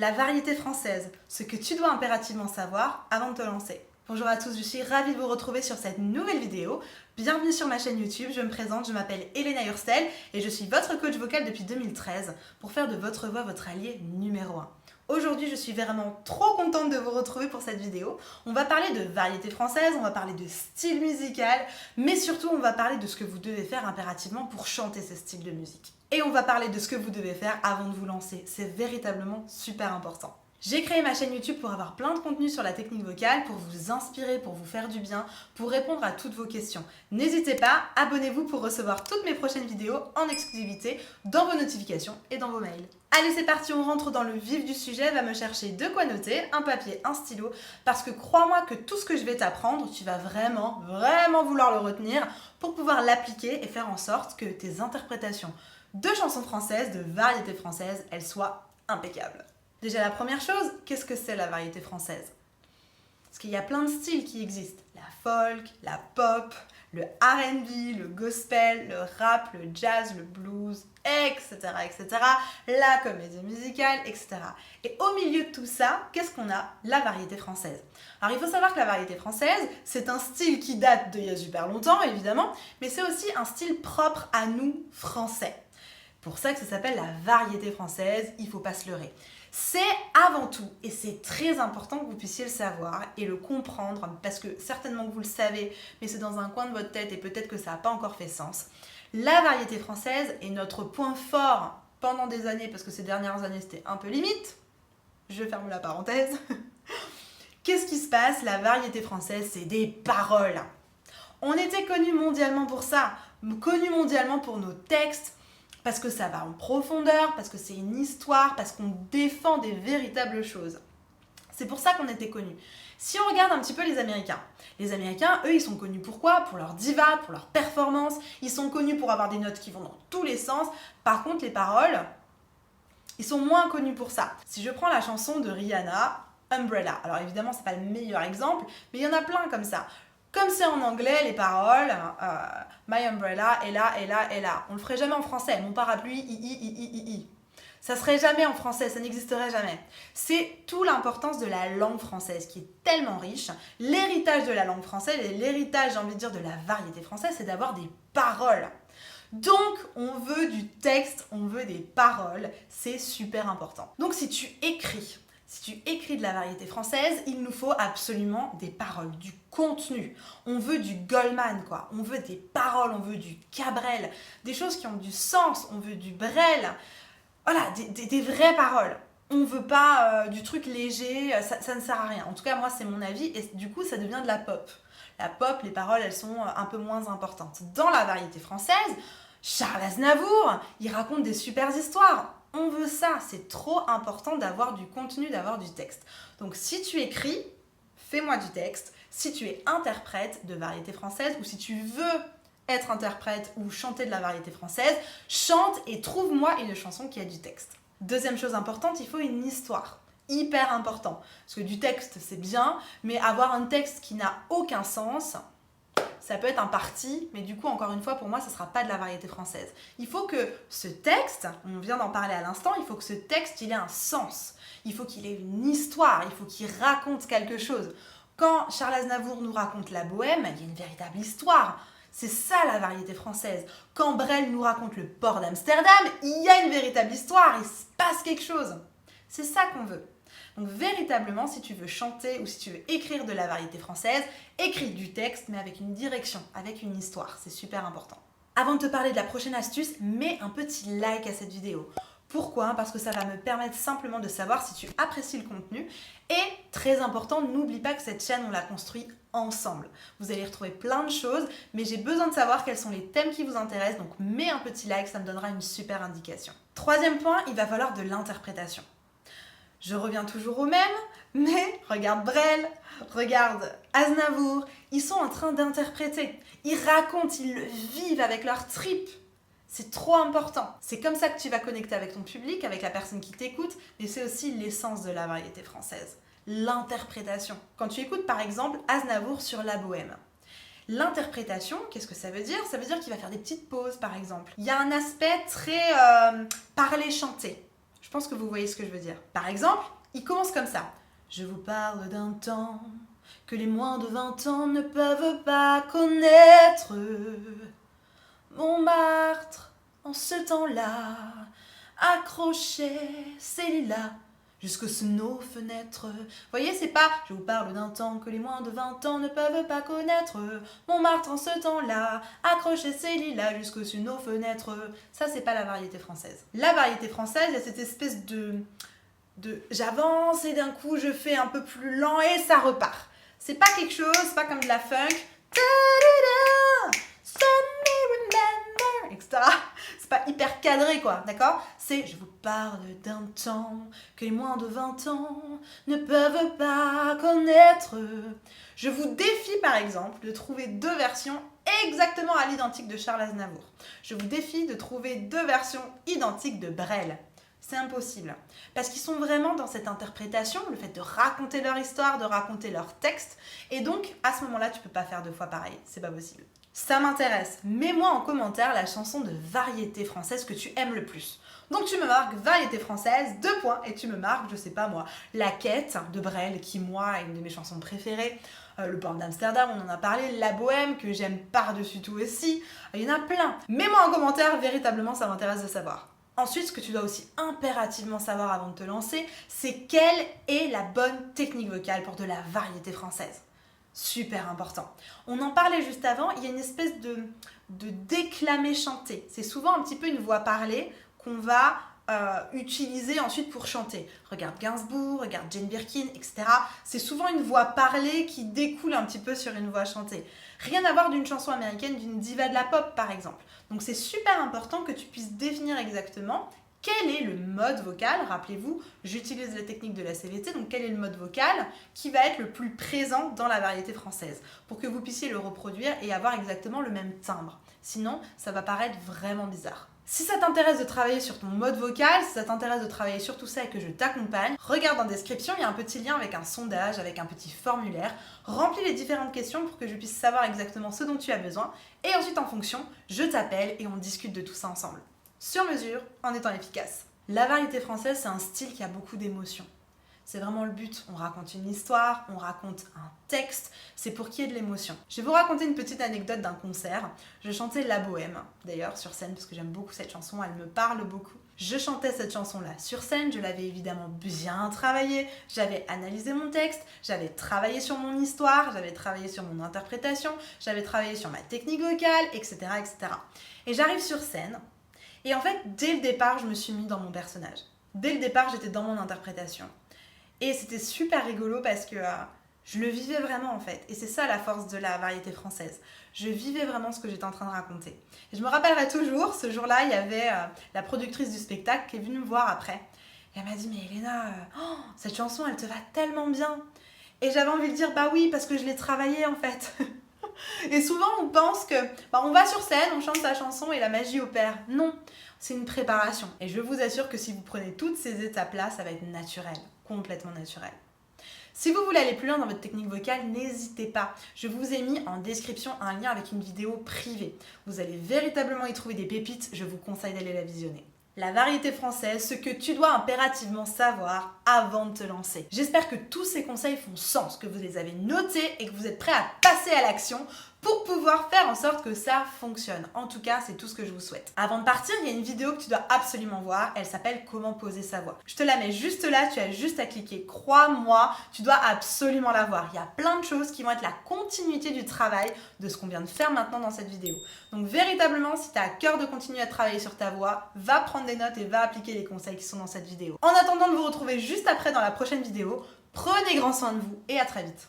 La variété française, ce que tu dois impérativement savoir avant de te lancer. Bonjour à tous, je suis ravie de vous retrouver sur cette nouvelle vidéo. Bienvenue sur ma chaîne YouTube, je me présente, je m'appelle Elena Hurstel et je suis votre coach vocal depuis 2013 pour faire de votre voix votre allié numéro 1. Aujourd'hui, je suis vraiment trop contente de vous retrouver pour cette vidéo. On va parler de variété française, on va parler de style musical, mais surtout on va parler de ce que vous devez faire impérativement pour chanter ce style de musique. Et on va parler de ce que vous devez faire avant de vous lancer. C'est véritablement super important. J'ai créé ma chaîne YouTube pour avoir plein de contenu sur la technique vocale, pour vous inspirer, pour vous faire du bien, pour répondre à toutes vos questions. N'hésitez pas, abonnez-vous pour recevoir toutes mes prochaines vidéos en exclusivité dans vos notifications et dans vos mails. Allez, c'est parti, on rentre dans le vif du sujet. Va me chercher de quoi noter, un papier, un stylo, parce que crois-moi que tout ce que je vais t'apprendre, tu vas vraiment vouloir le retenir pour pouvoir l'appliquer et faire en sorte que tes interprétations de chansons françaises, de variété française, elles soient impeccables. Déjà, la première chose, qu'est-ce que c'est la variété française? Parce qu'il y a plein de styles qui existent. La folk, la pop, le R&B, le gospel, le rap, le jazz, le blues, etc., etc., la comédie musicale, etc. Et au milieu de tout ça, qu'est-ce qu'on a? La variété française. Alors, il faut savoir que la variété française, c'est un style qui date d'il y a super longtemps, évidemment, mais c'est aussi un style propre à nous, Français. Pour ça que ça s'appelle la variété française, il ne faut pas se leurrer. C'est avant tout, et c'est très important que vous puissiez le savoir et le comprendre, parce que certainement que vous le savez, mais c'est dans un coin de votre tête et peut-être que ça n'a pas encore fait sens. La variété française est notre point fort pendant des années, parce que ces dernières années c'était un peu limite. Je ferme la parenthèse. Qu'est-ce qui se passe? La variété française, c'est des paroles. On était connus mondialement pour ça, connus mondialement pour nos textes, parce que ça va en profondeur, parce que c'est une histoire, parce qu'on défend des véritables choses. C'est pour ça qu'on était connus. Si on regarde un petit peu les Américains, eux, ils sont connus pour quoi? Pour leur diva, pour leur performance. Ils sont connus pour avoir des notes qui vont dans tous les sens. Par contre, les paroles, ils sont moins connus pour ça. Si je prends la chanson de Rihanna, Umbrella, alors évidemment, c'est pas le meilleur exemple, mais il y en a plein comme ça. Comme c'est en anglais, les paroles, my umbrella est là, est là, est là. On le ferait jamais en français. Mon parapluie, i. Ça serait jamais en français, ça n'existerait jamais. C'est toute l'importance de la langue française qui est tellement riche. L'héritage de la langue française et l'héritage, j'ai envie de dire, de la variété française, c'est d'avoir des paroles. Donc, on veut du texte, on veut des paroles, c'est super important. Donc, si tu écris de la variété française, il nous faut absolument des paroles, du contenu. On veut du Goldman, quoi. On veut des paroles, on veut du Cabrel, des choses qui ont du sens, on veut du Brel. Voilà, des vraies paroles. On ne veut pas du truc léger, ça ne sert à rien. En tout cas, moi, c'est mon avis, et du coup, ça devient de la pop. La pop, les paroles, elles sont un peu moins importantes. Dans la variété française, Charles Aznavour, il raconte des super histoires. On veut ça, c'est trop important d'avoir du contenu, d'avoir du texte. Donc si tu écris, fais-moi du texte. Si tu es interprète de variété française ou si tu veux être interprète ou chanter de la variété française, chante et trouve-moi une chanson qui a du texte. Deuxième chose importante, il faut une histoire. Hyper important. Parce que du texte, c'est bien, mais avoir un texte qui n'a aucun sens, ça peut être un parti, mais du coup, encore une fois, pour moi, ça ne sera pas de la variété française. Il faut que ce texte, on vient d'en parler à l'instant, il faut que ce texte, il ait un sens. Il faut qu'il ait une histoire, il faut qu'il raconte quelque chose. Quand Charles Aznavour nous raconte la Bohème, il y a une véritable histoire. C'est ça la variété française. Quand Brel nous raconte le port d'Amsterdam, il y a une véritable histoire, il se passe quelque chose. C'est ça qu'on veut. Donc véritablement, si tu veux chanter ou si tu veux écrire de la variété française, écris du texte, mais avec une direction, avec une histoire. C'est super important. Avant de te parler de la prochaine astuce, mets un petit like à cette vidéo. Pourquoi? Parce que ça va me permettre simplement de savoir si tu apprécies le contenu. Et très important, n'oublie pas que cette chaîne, on l'a construite ensemble. Vous allez retrouver plein de choses, mais j'ai besoin de savoir quels sont les thèmes qui vous intéressent. Donc mets un petit like, ça me donnera une super indication. Troisième point, il va falloir de l'interprétation. Je reviens toujours au même, mais regarde Brel, regarde Aznavour, ils sont en train d'interpréter. Ils racontent, ils le vivent avec leur tripes. C'est trop important. C'est comme ça que tu vas connecter avec ton public, avec la personne qui t'écoute, mais c'est aussi l'essence de la variété française. L'interprétation. Quand tu écoutes par exemple Aznavour sur La Bohème, l'interprétation, qu'est-ce que ça veut dire? Ça veut dire qu'il va faire des petites pauses par exemple. Il y a un aspect très parler-chanter. Je pense que vous voyez ce que je veux dire. Par exemple, il commence comme ça. Je vous parle d'un temps que les moins de 20 ans ne peuvent pas connaître. Montmartre, en ce temps-là, accrochait ses lilas jusque sous nos fenêtres. Voyez, c'est pas « Je vous parle d'un temps que les moins de 20 ans ne peuvent pas connaître. Montmartre en ce temps-là, accrochait ses lilas jusque sous nos fenêtres. » Ça, c'est pas la variété française. La variété française, il y a cette espèce de j'avance et d'un coup, je fais un peu plus lent et ça repart. C'est pas quelque chose, c'est pas comme de la funk. Etc. C'est pas hyper cadré quoi, d'accord? C'est je vous parle d'un temps que les moins de 20 ans ne peuvent pas connaître. Je vous défie par exemple de trouver 2 versions exactement à l'identique de Charles Aznavour. Je vous défie de trouver 2 versions identiques de Brel. C'est impossible. Parce qu'ils sont vraiment dans cette interprétation, le fait de raconter leur histoire, de raconter leur texte. Et donc, à ce moment-là, tu peux pas faire 2 fois pareil. C'est pas possible. Ça m'intéresse. Mets-moi en commentaire la chanson de variété française que tu aimes le plus. Donc tu me marques variété française, 2 points, et tu me marques, je sais pas moi, La Quête de Brel, qui moi est une de mes chansons préférées. Le Port d'Amsterdam, on en a parlé, La Bohème, que j'aime par-dessus tout aussi. Il y en a plein. Mets-moi en commentaire, véritablement, ça m'intéresse de savoir. Ensuite, ce que tu dois aussi impérativement savoir avant de te lancer, c'est quelle est la bonne technique vocale pour de la variété française. Super important. On en parlait juste avant, il y a une espèce de déclamé chanté. C'est souvent un petit peu une voix parlée qu'on va utiliser ensuite pour chanter. Regarde Gainsbourg, regarde Jane Birkin, etc. C'est souvent une voix parlée qui découle un petit peu sur une voix chantée. Rien à voir d'une chanson américaine, d'une diva de la pop par exemple. Donc c'est super important que tu puisses définir exactement quel est le mode vocal. Rappelez-vous, j'utilise la technique de la CVT, donc quel est le mode vocal qui va être le plus présent dans la variété française pour que vous puissiez le reproduire et avoir exactement le même timbre. Sinon, ça va paraître vraiment bizarre. Si ça t'intéresse de travailler sur ton mode vocal, si ça t'intéresse de travailler sur tout ça et que je t'accompagne, regarde en description, il y a un petit lien avec un sondage, avec un petit formulaire. Remplis les différentes questions pour que je puisse savoir exactement ce dont tu as besoin. Et ensuite, en fonction, je t'appelle et on discute de tout ça ensemble. Sur mesure, en étant efficace. La variété française, c'est un style qui a beaucoup d'émotions. C'est vraiment le but. On raconte une histoire, on raconte un texte, c'est pour qu'il y ait de l'émotion. Je vais vous raconter une petite anecdote d'un concert. Je chantais La Bohème, d'ailleurs, sur scène, parce que j'aime beaucoup cette chanson, elle me parle beaucoup. Je chantais cette chanson-là sur scène, je l'avais évidemment bien travaillée, j'avais analysé mon texte, j'avais travaillé sur mon histoire, j'avais travaillé sur mon interprétation, j'avais travaillé sur ma technique vocale, etc., etc. Et j'arrive sur scène, et en fait, dès le départ, je me suis mis dans mon personnage. Dès le départ, j'étais dans mon interprétation. Et c'était super rigolo parce que je le vivais vraiment en fait. Et c'est ça la force de la variété française. Je vivais vraiment ce que j'étais en train de raconter. Et je me rappellerai toujours, ce jour-là, il y avait la productrice du spectacle qui est venue me voir après. Et elle m'a dit, mais Elena, cette chanson, elle te va tellement bien. Et j'avais envie de dire, bah oui, parce que je l'ai travaillée en fait. Et souvent, on pense que on va sur scène, on chante sa chanson et la magie opère. Non, c'est une préparation. Et je vous assure que si vous prenez toutes ces étapes-là, ça va être naturel, complètement naturel. Si vous voulez aller plus loin dans votre technique vocale, n'hésitez pas. Je vous ai mis en description un lien avec une vidéo privée. Vous allez véritablement y trouver des pépites, je vous conseille d'aller la visionner. La variété française, ce que tu dois impérativement savoir avant de te lancer. J'espère que tous ces conseils font sens, que vous les avez notés et que vous êtes prêts à passer à l'action pour pouvoir faire en sorte que ça fonctionne. En tout cas, c'est tout ce que je vous souhaite. Avant de partir, il y a une vidéo que tu dois absolument voir. Elle s'appelle « Comment poser sa voix ». Je te la mets juste là, tu as juste à cliquer. Crois-moi, tu dois absolument la voir. Il y a plein de choses qui vont être la continuité du travail de ce qu'on vient de faire maintenant dans cette vidéo. Donc véritablement, si tu as à cœur de continuer à travailler sur ta voix, va prendre des notes et va appliquer les conseils qui sont dans cette vidéo. En attendant de vous retrouver juste après dans la prochaine vidéo, prenez grand soin de vous et à très vite.